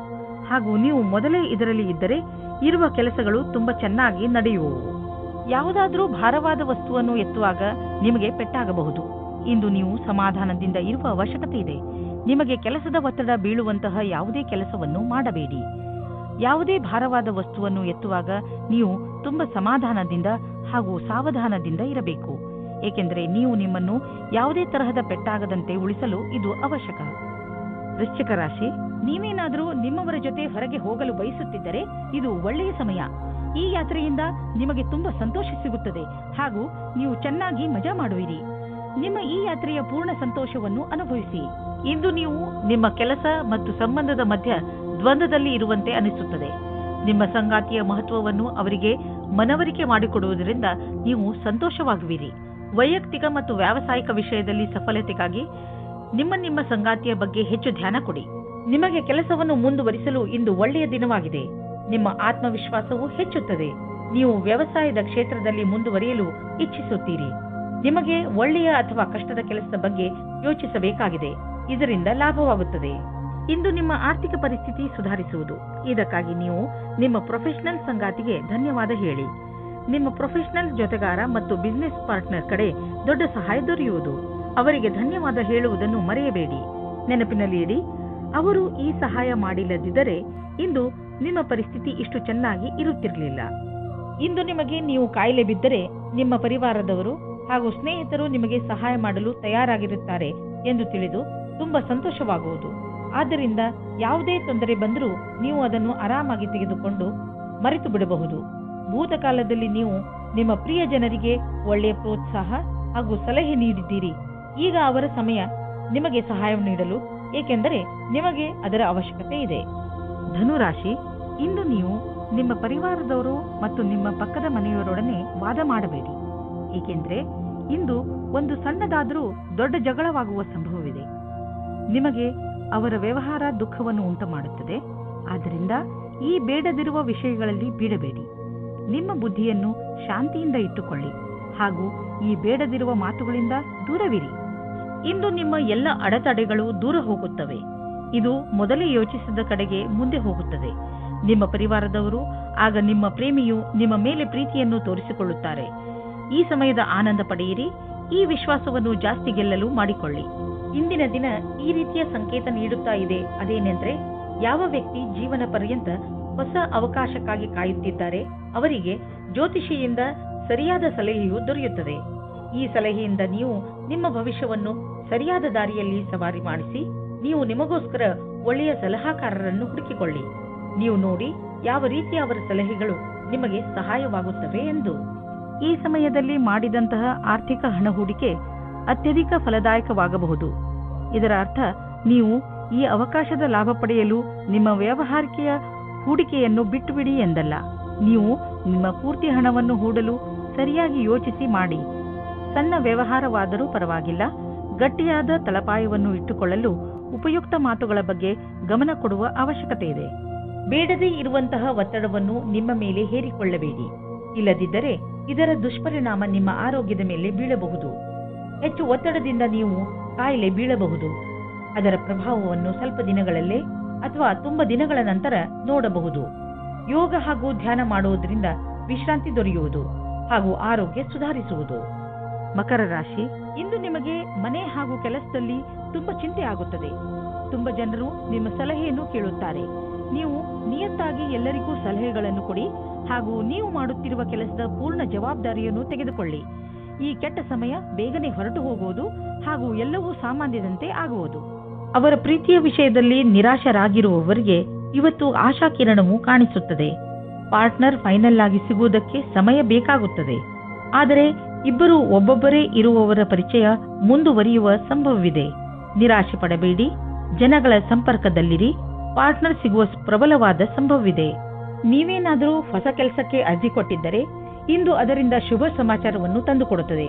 ಹಾಗೂ ನೀವು ಮೊದಲೇ ಇದರಲ್ಲಿ ಇದ್ದರೆ ಇರುವ ಕೆಲಸಗಳು ತುಂಬಾ ಚೆನ್ನಾಗಿ ನಡೆಯುವವು. ಯಾವುದಾದರೂ ಭಾರವಾದ ವಸ್ತುವನ್ನು ಎತ್ತುವಾಗ ನಿಮಗೆ ಪೆಟ್ಟಾಗಬಹುದು. ಇಂದು ನೀವು ಸಮಾಧಾನದಿಂದ ಇರುವ ಅವಶ್ಯಕತೆ ಇದೆ. ನಿಮಗೆ ಕೆಲಸದ ಒತ್ತಡ ಬೀಳುವಂತಹ ಯಾವುದೇ ಕೆಲಸವನ್ನು ಮಾಡಬೇಡಿ. ಯಾವುದೇ ಭಾರವಾದ ವಸ್ತುವನ್ನು ಎತ್ತುವಾಗ ನೀವು ತುಂಬಾ ಸಮಾಧಾನದಿಂದ ಹಾಗೂ ಸಾವಧಾನದಿಂದ ಇರಬೇಕು. ಏಕೆಂದರೆ ನೀವು ನಿಮ್ಮನ್ನು ಯಾವುದೇ ತರಹದ ಪೆಟ್ಟಾಗದಂತೆ ಉಳಿಸಲು ಇದು ಅವಶ್ಯಕ. ವೃಶ್ಚಿಕ ರಾಶಿ, ನೀವೇನಾದರೂ ನಿಮ್ಮವರ ಜೊತೆ ಹೊರಗೆ ಹೋಗಲು ಬಯಸುತ್ತಿದ್ದರೆ ಇದು ಒಳ್ಳೆಯ ಸಮಯ. ಈ ಯಾತ್ರೆಯಿಂದ ನಿಮಗೆ ತುಂಬಾ ಸಂತೋಷ ಸಿಗುತ್ತದೆ ಹಾಗೂ ನೀವು ಚೆನ್ನಾಗಿ ಮಜಾ ಮಾಡುವಿರಿ. ನಿಮ್ಮ ಈ ಯಾತ್ರೆಯ ಪೂರ್ಣ ಸಂತೋಷವನ್ನು ಅನುಭವಿಸಿ. ಇಂದು ನೀವು ನಿಮ್ಮ ಕೆಲಸ ಮತ್ತು ಸಂಬಂಧದ ಮಧ್ಯ ದ್ವಂದ್ವದಲ್ಲಿ ಇರುವಂತೆ ಅನಿಸುತ್ತದೆ. ನಿಮ್ಮ ಸಂಗಾತಿಯ ಮಹತ್ವವನ್ನು ಅವರಿಗೆ ಮನವರಿಕೆ ಮಾಡಿಕೊಡುವುದರಿಂದ ನೀವು ಸಂತೋಷವಾಗುವಿರಿ. ವೈಯಕ್ತಿಕ ಮತ್ತು ವ್ಯಾವಸಾಯಿಕ ವಿಷಯದಲ್ಲಿ ಸಫಲತೆಗಾಗಿ ನಿಮ್ಮ ಸಂಗಾತಿಯ ಬಗ್ಗೆ ಹೆಚ್ಚು ಧ್ಯಾನ ಕೊಡಿ. ನಿಮಗೆ ಕೆಲಸವನ್ನು ಮುಂದುವರಿಸಲು ಇಂದು ಒಳ್ಳೆಯ ದಿನವಾಗಿದೆ. ನಿಮ್ಮ ಆತ್ಮವಿಶ್ವಾಸವು ಹೆಚ್ಚುತ್ತದೆ. ನೀವು ವ್ಯವಸಾಯದ ಕ್ಷೇತ್ರದಲ್ಲಿ ಮುಂದುವರಿಯಲು ಇಚ್ಛಿಸುತ್ತೀರಿ. ನಿಮಗೆ ಒಳ್ಳೆಯ ಅಥವಾ ಕಷ್ಟದ ಕೆಲಸದ ಬಗ್ಗೆ ಯೋಚಿಸಬೇಕಾಗಿದೆ. ಇದರಿಂದ ಲಾಭವಾಗುತ್ತದೆ. ಇಂದು ನಿಮ್ಮ ಆರ್ಥಿಕ ಪರಿಸ್ಥಿತಿ ಸುಧಾರಿಸುವುದು. ಇದಕ್ಕಾಗಿ ನೀವು ನಿಮ್ಮ ಪ್ರೊಫೆಷನಲ್ ಸಂಗಾತಿಗೆ ಧನ್ಯವಾದ ಹೇಳಿ. ನಿಮ್ಮ ಪ್ರೊಫೆಷನಲ್ ಜೊತೆಗಾರ ಮತ್ತು ಬಿಸಿನೆಸ್ ಪಾರ್ಟ್ನರ್ ಕಡೆ ದೊಡ್ಡ ಸಹಾಯ ದೊರೆಯುವುದು. ಅವರಿಗೆ ಧನ್ಯವಾದ ಹೇಳುವುದನ್ನು ಮರೆಯಬೇಡಿ. ನೆನಪಿನಲ್ಲಿ ಇಡಿ, ಅವರು ಈ ಸಹಾಯ ಮಾಡಿಲ್ಲದಿದ್ದರೆ ಇಂದು ನಿಮ್ಮ ಪರಿಸ್ಥಿತಿ ಇಷ್ಟು ಚೆನ್ನಾಗಿ ಇರುತ್ತಿರಲಿಲ್ಲ. ಇಂದು ನಿಮಗೆ ನೀವು ಕಾಯಿಲೆ ಬಿದ್ದರೆ ನಿಮ್ಮ ಪರಿವಾರದವರು ಹಾಗೂ ಸ್ನೇಹಿತರು ನಿಮಗೆ ಸಹಾಯ ಮಾಡಲು ತಯಾರಾಗಿರುತ್ತಾರೆ ಎಂದು ತಿಳಿದು ತುಂಬಾ ಸಂತೋಷವಾಗುವುದು. ಆದ್ದರಿಂದ ಯಾವುದೇ ತೊಂದರೆ ಬಂದರೂ ನೀವು ಅದನ್ನು ಆರಾಮಾಗಿ ತೆಗೆದುಕೊಂಡು ಮರೆತು ಬಿಡಬಹುದು. ಭೂತಕಾಲದಲ್ಲಿ ನೀವು ನಿಮ್ಮ ಪ್ರಿಯ ಜನರಿಗೆ ಒಳ್ಳೆಯ ಪ್ರೋತ್ಸಾಹ ಹಾಗೂ ಸಲಹೆ ನೀಡಿದ್ದೀರಿ. ಈಗ ಅವರ ಸಮಯ ನಿಮಗೆ ಸಹಾಯ ನೀಡಲು, ಏಕೆಂದರೆ ನಿಮಗೆ ಅದರ ಅವಶ್ಯಕತೆ ಇದೆ. ಧನುರಾಶಿ, ಇಂದು ನೀವು ನಿಮ್ಮ ಪರಿವಾರದವರು ಮತ್ತು ನಿಮ್ಮ ಪಕ್ಕದ ಮನೆಯವರೊಡನೆ ವಾದ ಮಾಡಬೇಡಿ. ಏಕೆಂದರೆ ಇಂದು ಒಂದು ಸಣ್ಣದಾದರೂ ದೊಡ್ಡ ಜಗಳವಾಗುವ ಸಂಭವವಿದೆ. ನಿಮಗೆ ಅವರ ವ್ಯವಹಾರ ದುಃಖವನ್ನು ಉಂಟು ಮಾಡುತ್ತದೆ. ಆದ್ದರಿಂದ ಈ ಬೇಡದಿರುವ ವಿಷಯಗಳಲ್ಲಿ ಬೀಳಬೇಡಿ. ನಿಮ್ಮ ಬುದ್ಧಿಯನ್ನು ಶಾಂತಿಯಿಂದ ಇಟ್ಟುಕೊಳ್ಳಿ ಹಾಗೂ ಈ ಬೇಡದಿರುವ ಮಾತುಗಳಿಂದ ದೂರವಿರಿ. ಇಂದು ನಿಮ್ಮ ಎಲ್ಲ ಅಡೆತಡೆಗಳು ದೂರ ಹೋಗುತ್ತವೆ. ಇದು ಮೊದಲೇ ಯೋಚಿಸಿದ ಕಡೆಗೆ ಮುಂದೆ ಹೋಗುತ್ತದೆ. ನಿಮ್ಮ ಪರಿವಾರದವರು ಆಗ ನಿಮ್ಮ ಪ್ರೇಮಿಯು ನಿಮ್ಮ ಮೇಲೆ ಪ್ರೀತಿಯನ್ನು ತೋರಿಸಿಕೊಳ್ಳುತ್ತಾರೆ. ಈ ಸಮಯದ ಆನಂದ ಪಡೆಯಿರಿ. ಈ ವಿಶ್ವಾಸವನ್ನು ಜಾಸ್ತಿ ಗೆಲ್ಲಲು ಮಾಡಿಕೊಳ್ಳಿ. ಇಂದಿನ ದಿನ ಈ ರೀತಿಯ ಸಂಕೇತ ನೀಡುತ್ತಾ ಇದೆ. ಅದೇನೆಂದ್ರೆ, ಯಾವ ವ್ಯಕ್ತಿ ಜೀವನ ಪರ್ಯಂತ ಹೊಸ ಅವಕಾಶಕ್ಕಾಗಿ ಕಾಯುತ್ತಿದ್ದಾರೆ ಅವರಿಗೆ ಜ್ಯೋತಿಷಿಯಿಂದ ಸರಿಯಾದ ಸಲಹೆಯು ದೊರೆಯುತ್ತದೆ. ಈ ಸಲಹೆಯಿಂದ ನೀವು ನಿಮ್ಮ ಭವಿಷ್ಯವನ್ನು ಸರಿಯಾದ ದಾರಿಯಲ್ಲಿ ಸವಾರಿ ಮಾಡಿಸಿ ನೀವು ನಿಮಗೋಸ್ಕರ ಒಳ್ಳೆಯ ಸಲಹಾಕಾರರನ್ನು ಹುಡುಕಿಕೊಳ್ಳಿ. ನೀವು ನೋಡಿ ಯಾವ ರೀತಿಯ ಅವರ ಸಲಹೆಗಳು ನಿಮಗೆ ಸಹಾಯವಾಗುತ್ತವೆ ಎಂದು. ಈ ಸಮಯದಲ್ಲಿ ಮಾಡಿದಂತಹ ಆರ್ಥಿಕ ಹಣ ಹೂಡಿಕೆ ಅತ್ಯಧಿಕ ಫಲದಾಯಕವಾಗಬಹುದು. ಇದರ ಅರ್ಥ ನೀವು ಈ ಅವಕಾಶದ ಲಾಭ ಪಡೆಯಲು ನಿಮ್ಮ ವ್ಯಾವಹಾರಿಕೆಯ ಹೂಡಿಕೆಯನ್ನು ಬಿಟ್ಟುಬಿಡಿ ಎಂದಲ್ಲ. ನೀವು ನಿಮ್ಮ ಪೂರ್ತಿ ಹಣವನ್ನು ಹೂಡಲು ಸರಿಯಾಗಿ ಯೋಚಿಸಿ ಮಾಡಿ. ಸಣ್ಣ ವ್ಯವಹಾರವಾದರೂ ಪರವಾಗಿಲ್ಲ, ಗಟ್ಟಿಯಾದ ತಳಪಾಯವನ್ನು ಇಟ್ಟುಕೊಳ್ಳಲು ಉಪಯುಕ್ತ ಮಾತುಗಳ ಬಗ್ಗೆ ಗಮನ ಕೊಡುವ ಅವಶ್ಯಕತೆ ಇದೆ. ಬೇಡದೇ ಇರುವಂತಹ ಒತ್ತಡವನ್ನು ನಿಮ್ಮ ಮೇಲೆ ಹೇರಿಕೊಳ್ಳಬೇಡಿ. ಇಲ್ಲದಿದ್ದರೆ ಇದರ ದುಷ್ಪರಿಣಾಮ ನಿಮ್ಮ ಆರೋಗ್ಯದ ಮೇಲೆ ಬೀಳಬಹುದು. ಹೆಚ್ಚು ಒತ್ತಡದಿಂದ ನೀವು ಕಾಯಿಲೆ ಬೀಳಬಹುದು. ಅದರ ಪ್ರಭಾವವನ್ನು ಸ್ವಲ್ಪ ದಿನಗಳಲ್ಲೇ ಅಥವಾ ತುಂಬಾ ದಿನಗಳ ನಂತರ ನೋಡಬಹುದು. ಯೋಗ ಹಾಗೂ ಧ್ಯಾನ ಮಾಡುವುದರಿಂದ ವಿಶ್ರಾಂತಿ ದೊರೆಯುವುದು ಹಾಗೂ ಆರೋಗ್ಯ ಸುಧಾರಿಸುವುದು. ಮಕರ ರಾಶಿ, ಇಂದು ನಿಮಗೆ ಮನೆ ಹಾಗೂ ಕೆಲಸದಲ್ಲಿ ತುಂಬಾ ಚಿಂತೆ ಆಗುತ್ತದೆ. ತುಂಬಾ ಜನರು ನಿಮ್ಮ ಸಲಹೆಯನ್ನು ಕೇಳುತ್ತಾರೆ. ನೀವು ನಿಯತ್ತಾಗಿ ಎಲ್ಲರಿಗೂ ಸಲಹೆಗಳನ್ನು ಕೊಡಿ ಹಾಗೂ ನೀವು ಮಾಡುತ್ತಿರುವ ಕೆಲಸದ ಪೂರ್ಣ ಜವಾಬ್ದಾರಿಯನ್ನು ತೆಗೆದುಕೊಳ್ಳಿ. ಈ ಕೆಟ್ಟ ಸಮಯ ಬೇಗನೆ ಹೊರಟು ಹೋಗುವುದು ಹಾಗೂ ಎಲ್ಲವೂ ಸಾಮಾನ್ಯದಂತೆ ಆಗುವುದು. ಅವರ ಪ್ರೀತಿಯ ವಿಷಯದಲ್ಲಿ ನಿರಾಶರಾಗಿರುವವರಿಗೆ ಇವತ್ತು ಆಶಾಕಿರಣವು ಕಾಣಿಸುತ್ತದೆ. ಪಾರ್ಟ್ನರ್ ಫೈನಲ್ ಆಗಿ ಸಿಗುವುದಕ್ಕೆ ಸಮಯ ಬೇಕಾಗುತ್ತದೆ. ಆದರೆ ಇಬ್ಬರು ಒಬ್ಬೊಬ್ಬರೇ ಇರುವವರ ಪರಿಚಯ ಮುಂದುವರಿಯುವ ಸಂಭವವಿದೆ. ನಿರಾಶೆ ಪಡಬೇಡಿ. ಜನಗಳ ಸಂಪರ್ಕದಲ್ಲಿರಿ. ಪಾರ್ಟ್ನರ್ ಸಿಗುವ ಪ್ರಬಲವಾದ ಸಂಭವವಿದೆ. ನೀವೇನಾದರೂ ಹೊಸ ಕೆಲಸಕ್ಕೆ ಅರ್ಜಿ ಕೊಟ್ಟಿದ್ದರೆ ಇಂದು ಅದರಿಂದ ಶುಭ ಸಮಾಚಾರವನ್ನು ತಂದುಕೊಡುತ್ತದೆ.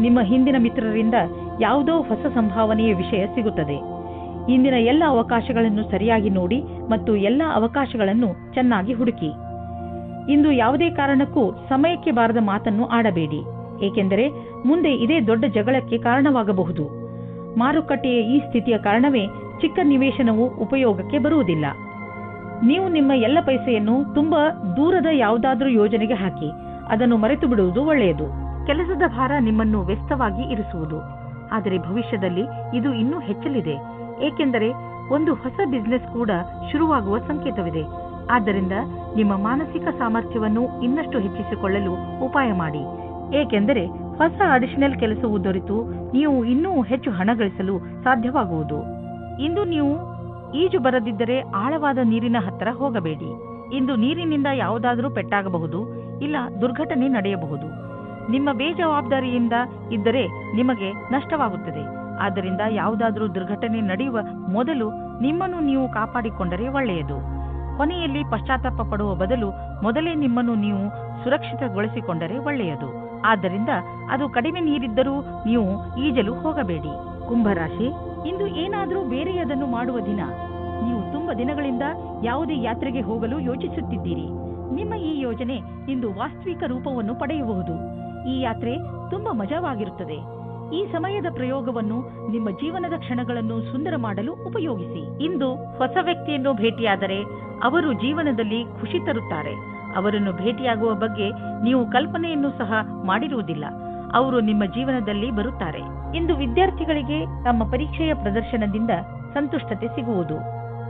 ನಿಮ್ಮ ಹಿಂದಿನ ಮಿತ್ರರಿಂದ ಯಾವುದೋ ಹೊಸ ಸಂಭಾವನೆಯ ವಿಷಯ ಸಿಗುತ್ತದೆ. ಇಂದಿನ ಎಲ್ಲ ಅವಕಾಶಗಳನ್ನು ಸರಿಯಾಗಿ ನೋಡಿ ಮತ್ತು ಎಲ್ಲ ಅವಕಾಶಗಳನ್ನು ಚೆನ್ನಾಗಿ ಹುಡುಕಿ. ಇಂದು ಯಾವುದೇ ಕಾರಣಕ್ಕೂ ಸಮಯಕ್ಕೆ ಬಾರದ ಮಾತನ್ನು ಆಡಬೇಡಿ, ಏಕೆಂದರೆ ಮುಂದೆ ಇದೇ ದೊಡ್ಡ ಜಗಳಕ್ಕೆ ಕಾರಣವಾಗಬಹುದು. ಮಾರುಕಟ್ಟೆಯ ಈ ಸ್ಥಿತಿಯ ಕಾರಣವೇ ಚಿಕ್ಕ ನಿವೇಶನವು ಉಪಯೋಗಕ್ಕೆ ಬರುವುದಿಲ್ಲ. ನೀವು ನಿಮ್ಮ ಎಲ್ಲ ಪೈಸೆಯನ್ನು ತುಂಬಾ ದೂರದ ಯಾವುದಾದ್ರೂ ಯೋಜನೆಗೆ ಹಾಕಿ ಅದನ್ನು ಮರೆತು ಬಿಡುವುದು ಒಳ್ಳೆಯದು. ಕೆಲಸದ ಭಾರ ನಿಮ್ಮನ್ನು ವ್ಯಸ್ತವಾಗಿ ಇರಿಸುವುದು. ಆದರೆ ಭವಿಷ್ಯದಲ್ಲಿ ಇದು ಇನ್ನೂ ಹೆಚ್ಚಲಿದೆ, ಏಕೆಂದರೆ ಒಂದು ಹೊಸ ಬಿಸಿನೆಸ್ ಕೂಡ ಶುರುವಾಗುವ ಸಂಕೇತವಿದೆ. ಆದ್ದರಿಂದ ನಿಮ್ಮ ಮಾನಸಿಕ ಸಾಮರ್ಥ್ಯವನ್ನು ಇನ್ನಷ್ಟು ಹೆಚ್ಚಿಸಿಕೊಳ್ಳಲು ಉಪಾಯ ಮಾಡಿ, ಏಕೆಂದರೆ ಹೊಸ ಅಡಿಷನಲ್ ಕೆಲಸವು ದೊರೆತು ನೀವು ಇನ್ನೂ ಹೆಚ್ಚು ಹಣ ಗಳಿಸಲು ಸಾಧ್ಯವಾಗುವುದು. ಇಂದು ನೀವು ಈಜು ಬರದಿದ್ದರೆ ಆಳವಾದ ನೀರಿನ ಹತ್ತಿರ ಹೋಗಬೇಡಿ. ಇಂದು ನೀರಿನಿಂದ ಯಾವುದಾದರೂ ಪೆಟ್ಟಾಗಬಹುದು, ಇಲ್ಲ ದುರ್ಘಟನೆ ನಡೆಯಬಹುದು. ನಿಮ್ಮ ಬೇಜವಾಬ್ದಾರಿಯಿಂದ ಇದ್ದರೆ ನಿಮಗೆ ನಷ್ಟವಾಗುತ್ತದೆ. ಆದ್ದರಿಂದ ಯಾವುದಾದರೂ ದುರ್ಘಟನೆ ನಡೆಯುವ ಮೊದಲು ನಿಮ್ಮನ್ನು ನೀವು ಕಾಪಾಡಿಕೊಂಡರೆ ಒಳ್ಳೆಯದು. ಕೊನೆಯಲ್ಲಿ ಪಶ್ಚಾತ್ತಾಪ ಪಡುವ ಬದಲು ಮೊದಲೇ ನಿಮ್ಮನ್ನು ನೀವು ಸುರಕ್ಷಿತಗೊಳಿಸಿಕೊಂಡರೆ ಒಳ್ಳೆಯದು. ಆದ್ದರಿಂದ ಅದು ಕಡಿಮೆ ನೀರಿದ್ದರೂ ನೀವು ಈಜಲು ಹೋಗಬೇಡಿ. ಕುಂಭರಾಶಿ, ಇಂದು ಏನಾದರೂ ಬೇರೆಯದನ್ನು ಮಾಡುವ ದಿನ. ನೀವು ತುಂಬಾ ದಿನಗಳಿಂದ ಯಾವುದೇ ಯಾತ್ರೆಗೆ ಹೋಗಲು ಯೋಚಿಸುತ್ತಿದ್ದೀರಿ. ನಿಮ್ಮ ಈ ಯೋಜನೆ ಇಂದು ವಾಸ್ತವಿಕ ರೂಪವನ್ನು ಪಡೆಯಬಹುದು. ಈ ಯಾತ್ರೆ ತುಂಬಾ ಮಜವಾಗಿರುತ್ತದೆ. ಈ ಸಮಯದ ಪ್ರಯೋಗವನ್ನು ನಿಮ್ಮ ಜೀವನದ ಕ್ಷಣಗಳನ್ನು ಸುಂದರ ಮಾಡಲು ಉಪಯೋಗಿಸಿ. ಇಂದು ಹೊಸ ವ್ಯಕ್ತಿಯನ್ನು ಭೇಟಿಯಾದರೆ ಅವರು ಜೀವನದಲ್ಲಿ ಖುಷಿ ತರುತ್ತಾರೆ. ಅವರನ್ನು ಭೇಟಿಯಾಗುವ ಬಗ್ಗೆ ನೀವು ಕಲ್ಪನೆಯನ್ನು ಸಹ ಮಾಡಿರುವುದಿಲ್ಲ. ಅವರು ನಿಮ್ಮ ಜೀವನದಲ್ಲಿ ಬರುತ್ತಾರೆ. ಇಂದು ವಿದ್ಯಾರ್ಥಿಗಳಿಗೆ ತಮ್ಮ ಪರೀಕ್ಷೆಯ ಪ್ರದರ್ಶನದಿಂದ ಸಂತುಷ್ಟತೆ ಸಿಗುವುದು.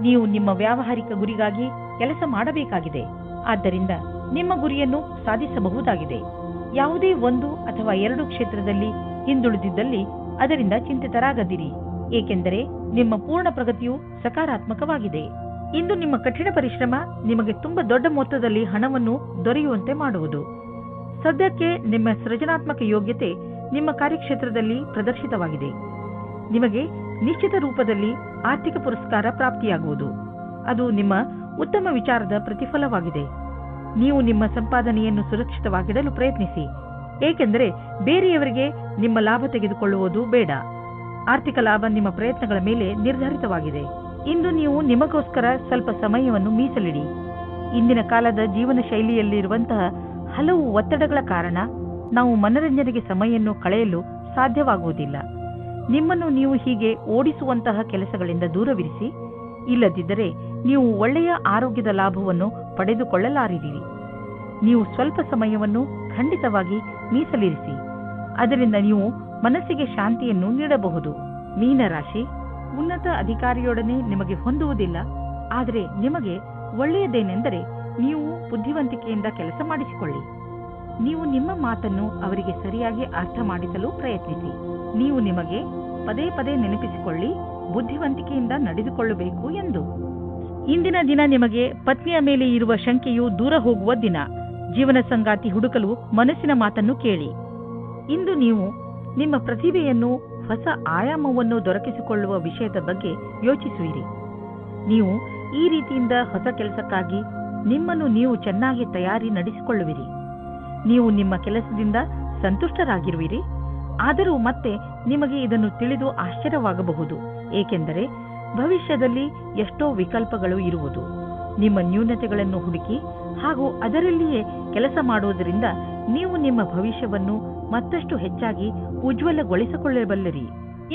ನೀವು ನಿಮ್ಮ ವ್ಯಾವಹಾರಿಕ ಗುರಿಗಾಗಿ ಕೆಲಸ ಮಾಡಬೇಕಾಗಿದೆ. ಆದ್ದರಿಂದ ನಿಮ್ಮ ಗುರಿಯನ್ನು ಸಾಧಿಸಬಹುದಾಗಿದೆ. ಯಾವುದೇ ಒಂದು ಅಥವಾ ಎರಡು ಕ್ಷೇತ್ರದಲ್ಲಿ ಹಿಂದುಳಿದಿದ್ದಲ್ಲಿ ಅದರಿಂದ ಚಿಂತಿತರಾಗದಿರಿ, ಏಕೆಂದರೆ ನಿಮ್ಮ ಪೂರ್ಣ ಪ್ರಗತಿಯು ಸಕಾರಾತ್ಮಕವಾಗಿದೆ. ಇಂದು ನಿಮ್ಮ ಕಠಿಣ ಪರಿಶ್ರಮ ನಿಮಗೆ ತುಂಬಾ ದೊಡ್ಡ ಮೊತ್ತದಲ್ಲಿ ಹಣವನ್ನು ದೊರೆಯುವಂತೆ ಮಾಡುವುದು. ಸದ್ಯಕ್ಕೆ ನಿಮ್ಮ ಸೃಜನಾತ್ಮಕ ಯೋಗ್ಯತೆ ನಿಮ್ಮ ಕಾರ್ಯಕ್ಷೇತ್ರದಲ್ಲಿ ಪ್ರದರ್ಶಿತವಾಗಿದೆ. ನಿಮಗೆ ನಿಶ್ಚಿತ ರೂಪದಲ್ಲಿ ಆರ್ಥಿಕ ಪುರಸ್ಕಾರ ಪ್ರಾಪ್ತಿಯಾಗುವುದು. ಅದು ನಿಮ್ಮ ಉತ್ತಮ ವಿಚಾರದ ಪ್ರತಿಫಲವಾಗಿದೆ. ನೀವು ನಿಮ್ಮ ಸಂಪಾದನೆಯನ್ನು ಸುರಕ್ಷಿತವಾಗಿಡಲು ಪ್ರಯತ್ನಿಸಿ, ಏಕೆಂದರೆ ಬೇರೆಯವರಿಗೆ ನಿಮ್ಮ ಲಾಭ ತೆಗೆದುಕೊಳ್ಳುವುದು ಬೇಡ. ಆರ್ಥಿಕ ಲಾಭ ನಿಮ್ಮ ಪ್ರಯತ್ನಗಳ ಮೇಲೆ ನಿರ್ಧಾರಿತವಾಗಿದೆ. ಇಂದು ನೀವು ನಿಮಗೋಸ್ಕರ ಸ್ವಲ್ಪ ಸಮಯವನ್ನು ಮೀಸಲಿಡಿ. ಇಂದಿನ ಕಾಲದ ಜೀವನ ಶೈಲಿಯಲ್ಲಿರುವಂತಹ ಹಲವು ಒತ್ತಡಗಳ ಕಾರಣ ನಾವು ಮನರಂಜನೆಗೆ ಸಮಯವನ್ನು ಕಳೆಯಲು ಸಾಧ್ಯವಾಗುವುದಿಲ್ಲ. ನಿಮ್ಮನ್ನು ನೀವು ಹೀಗೆ ಓಡಿಸುವಂತಹ ಕೆಲಸಗಳಿಂದ ದೂರವಿರಿಸಿ. ಇಲ್ಲದಿದ್ದರೆ ನೀವು ಒಳ್ಳೆಯ ಆರೋಗ್ಯದ ಲಾಭವನ್ನು ಪಡೆದುಕೊಳ್ಳಲಾರಿರಿ. ನೀವು ಸ್ವಲ್ಪ ಸಮಯವನ್ನು ಖಂಡಿತವಾಗಿ ಮೀಸಲಿರಿಸಿ. ಅದರಿಂದ ನೀವು ಮನಸ್ಸಿಗೆ ಶಾಂತಿಯನ್ನು ನೀಡಬಹುದು. ಮೀನರಾಶಿ, ಉನ್ನತ ಅಧಿಕಾರಿಯೊಡನೆ ನಿಮಗೆ ಹೊಂದುವುದಿಲ್ಲ. ಆದರೆ ನಿಮಗೆ ಒಳ್ಳೆಯದೇನೆಂದರೆ ನೀವು ಬುದ್ಧಿವಂತಿಕೆಯಿಂದ ಕೆಲಸ ಮಾಡಿಸಿಕೊಳ್ಳಿ. ನೀವು ನಿಮ್ಮ ಮಾತನ್ನು ಅವರಿಗೆ ಸರಿಯಾಗಿ ಅರ್ಥ ಮಾಡಿಸಲು ಪ್ರಯತ್ನಿಸಿ. ನೀವು ನಿಮಗೆ ಪದೇ ಪದೇ ನೆನಪಿಸಿಕೊಳ್ಳಿ, ಬುದ್ಧಿವಂತಿಕೆಯಿಂದ ನಡೆದುಕೊಳ್ಳಬೇಕು ಎಂದು. ಇಂದಿನ ದಿನ ನಿಮಗೆ ಪತ್ನಿಯ ಮೇಲೆ ಇರುವ ಶಂಕೆಯು ದೂರ ಹೋಗುವ ದಿನ. ಜೀವನ ಸಂಗಾತಿ ಹುಡುಕಲು ಮನಸ್ಸಿನ ಮಾತನ್ನು ಕೇಳಿ. ಇಂದು ನೀವು ನಿಮ್ಮ ಪ್ರತಿಭೆಯನ್ನು ಹೊಸ ಆಯಾಮವನ್ನು ದೊರಕಿಸಿಕೊಳ್ಳುವ ವಿಷಯದ ಬಗ್ಗೆ ಯೋಚಿಸುವಿರಿ. ನೀವು ಈ ರೀತಿಯಿಂದ ಹೊಸ ಕೆಲಸಕ್ಕಾಗಿ ನಿಮ್ಮನ್ನು ನೀವು ಚೆನ್ನಾಗಿ ತಯಾರಿ ನಡೆಸಿಕೊಳ್ಳುವಿರಿ. ನೀವು ನಿಮ್ಮ ಕೆಲಸದಿಂದ ಸಂತುಷ್ಟರಾಗಿರುವಿರಿ. ಆದರೂ ಮತ್ತೆ ನಿಮಗೆ ಇದನ್ನು ತಿಳಿದು ಆಶ್ಚರ್ಯವಾಗಬಹುದು, ಏಕೆಂದರೆ ಭವಿಷ್ಯದಲ್ಲಿ ಎಷ್ಟೋ ವಿಕಲ್ಪಗಳು ಇರುವುದು. ನಿಮ್ಮ ನ್ಯೂನತೆಗಳನ್ನು ಹುಡುಕಿ ಹಾಗೂ ಅದರಲ್ಲಿಯೇ ಕೆಲಸ ಮಾಡುವುದರಿಂದ ನೀವು ನಿಮ್ಮ ಭವಿಷ್ಯವನ್ನು ಮತ್ತಷ್ಟು ಹೆಚ್ಚಾಗಿ ಉಜ್ವಲಗೊಳಿಸಿಕೊಳ್ಳಬಲ್ಲಿರಿ.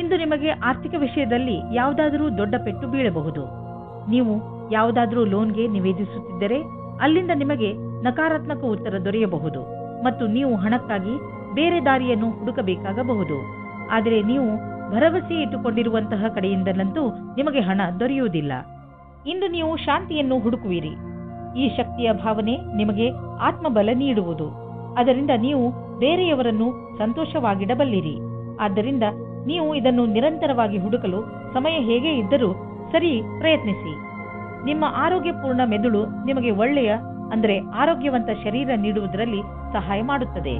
ಇಂದು ನಿಮಗೆ ಆರ್ಥಿಕ ವಿಷಯದಲ್ಲಿ ಯಾವುದಾದರೂ ದೊಡ್ಡ ಪೆಟ್ಟು ಬೀಳಬಹುದು. ನೀವು ಯಾವುದಾದರೂ ಲೋನ್ಗೆ ನಿವೇದಿಸುತ್ತಿದ್ದರೆ ಅಲ್ಲಿಂದ ನಿಮಗೆ ನಕಾರಾತ್ಮಕ ಉತ್ತರ ದೊರೆಯಬಹುದು ಮತ್ತು ನೀವು ಹಣಕ್ಕಾಗಿ ಬೇರೆ ದಾರಿಯನ್ನು ಹುಡುಕಬೇಕಾಗಬಹುದು. ಆದರೆ ನೀವು ಭರವಸೆ ಇಟ್ಟುಕೊಂಡಿರುವಂತಹ ಕಡೆಯಿಂದಲಂತೂ ನಿಮಗೆ ಹಣ ದೊರೆಯುವುದಿಲ್ಲ. ಇಂದು ನೀವು ಶಾಂತಿಯನ್ನು ಹುಡುಕುವಿರಿ. ಈ ಶಕ್ತಿಯ ಭಾವನೆ ನಿಮಗೆ ಆತ್ಮಬಲ ನೀಡುವುದು. ಅದರಿಂದ ನೀವು ಬೇರೆಯವರನ್ನು ಸಂತೋಷವಾಗಿಡಬಲ್ಲಿರಿ. ಆದ್ದರಿಂದ ನೀವು ಇದನ್ನು ನಿರಂತರವಾಗಿ ಹುಡುಕಲು ಸಮಯ ಹೇಗೆ ಇದ್ದರೂ ಸರಿ ಪ್ರಯತ್ನಿಸಿ. ನಿಮ್ಮ ಆರೋಗ್ಯಪೂರ್ಣ ಮೆದುಳು ನಿಮಗೆ ಒಳ್ಳೆಯ ಆರೋಗ್ಯವಂತ ಶರೀರ ನೀಡುವುದರಲ್ಲಿ ಸಹಾಯ ಮಾಡುತ್ತದೆ.